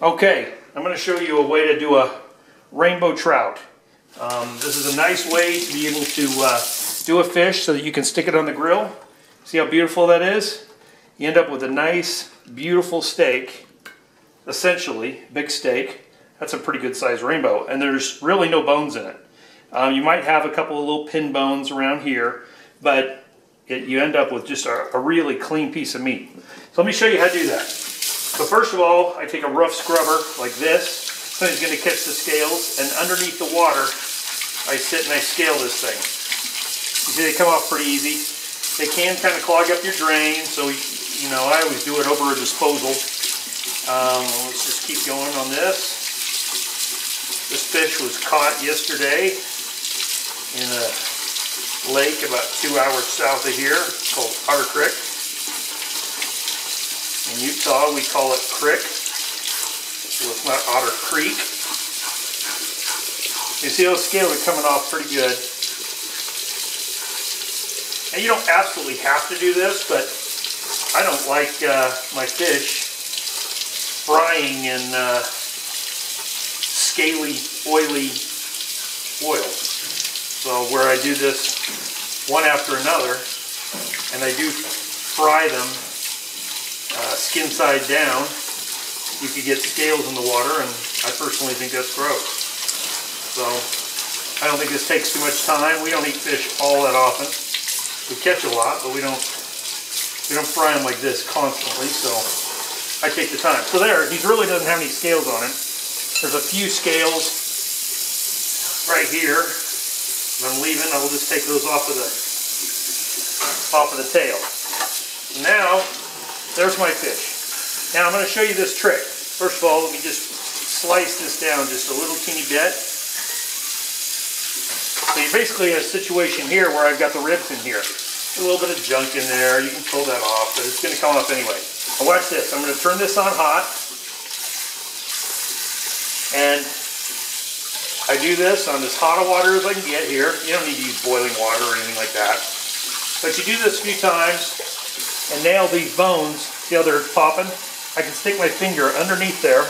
Okay, I'm going to show you a way to do a rainbow trout. This is a nice way to be able to do a fish so that you can stick it on the grill. See how beautiful that is? You end up with a nice, beautiful steak, essentially, big steak. That's a pretty good sized rainbow, and there's really no bones in it. You might have a couple of little pin bones around here, but you end up with just a really clean piece of meat. So let me show you how to do that. So first of all, I take a rough scrubber like this. Something's going to catch the scales, and underneath the water, I sit and I scale this thing. You see they come off pretty easy. They can kind of clog up your drain, so you know I always do it over a disposal. Let's just keep going on this. This fish was caught yesterday in a lake about 2 hours south of here called Otter Creek. In Utah, we call it Crick, so it's not Otter Creek. You see those scales are coming off pretty good. And you don't absolutely have to do this, but I don't like my fish frying in scaly, oily oil. So where I do this one after another, and I do fry them skin side down, you could get scales in the water, and I personally think that's gross. So I don't think this takes too much time. We don't eat fish all that often. We catch a lot, but we don't fry them like this constantly, so I take the time. So there, he really doesn't have any scales on him. There's a few scales right here. I'm leaving. I'll just take those off of the tail. Now, there's my fish. Now I'm going to show you this trick. First of all, let me just slice this down just a little teeny bit. So you're basically in a situation here where I've got the ribs in here. A little bit of junk in there. You can pull that off, but it's going to come off anyway. Now watch this. I'm going to turn this on hot. And I do this on as hot of water as I can get here. You don't need to use boiling water or anything like that. But you do this a few times and nail these bones. See how they're popping? I can stick my finger underneath there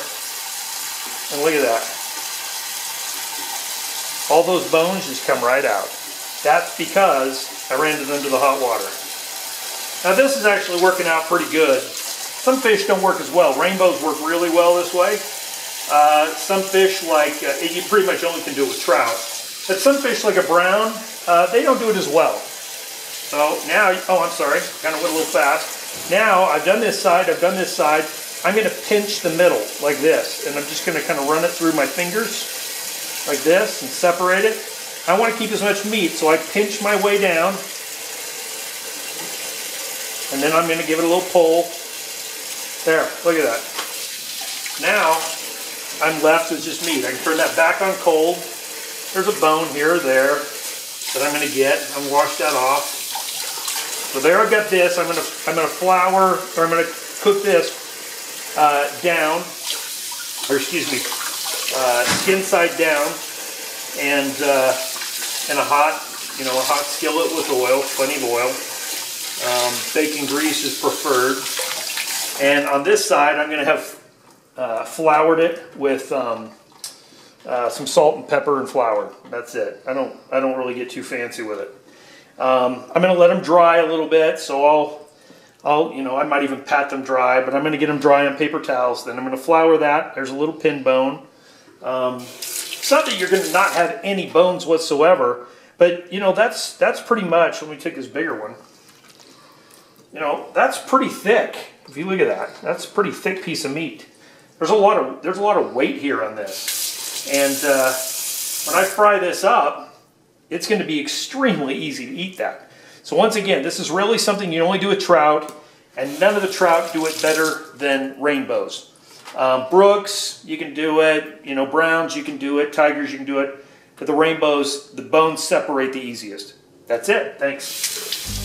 and look at that. All those bones just come right out. That's because I ran it under the hot water. Now this is actually working out pretty good. Some fish don't work as well. Rainbows work really well this way. Some fish like, you pretty much only can do it with trout. But some fish like a brown, they don't do it as well. So now, oh I'm sorry, kind of went a little fast. Now I've done this side, I've done this side. I'm going to pinch the middle like this. And I'm just going to kind of run it through my fingers like this and separate it. I want to keep as much meat, so I pinch my way down. And then I'm going to give it a little pull. There, look at that. Now, I'm left with just meat. I can turn that back on cold. There's a bone here or there that I'm going to get. I'm going to wash that off. So there I've got this. I'm going to flour, or I'm going to cook this down, or excuse me, skin side down, and in a hot skillet with oil, plenty of oil. Bacon grease is preferred. And on this side, I'm going to have floured it with some salt and pepper and flour. That's it. I don't really get too fancy with it. I'm going to let them dry a little bit, so I might even pat them dry, but I'm going to get them dry on paper towels. Then I'm going to flour that. There's a little pin bone. It's not that you're going to not have any bones whatsoever, but that's pretty much. Let me take this bigger one. That's pretty thick. If you look at that, that's a pretty thick piece of meat. There's a lot of weight here on this, and when I fry this up, it's going to be extremely easy to eat that. So once again, this is really something you only do with trout, and none of the trout do it better than rainbows. Brooks, you can do it. Browns, you can do it. Tigers, you can do it. But the rainbows, the bones separate the easiest. That's it. Thanks.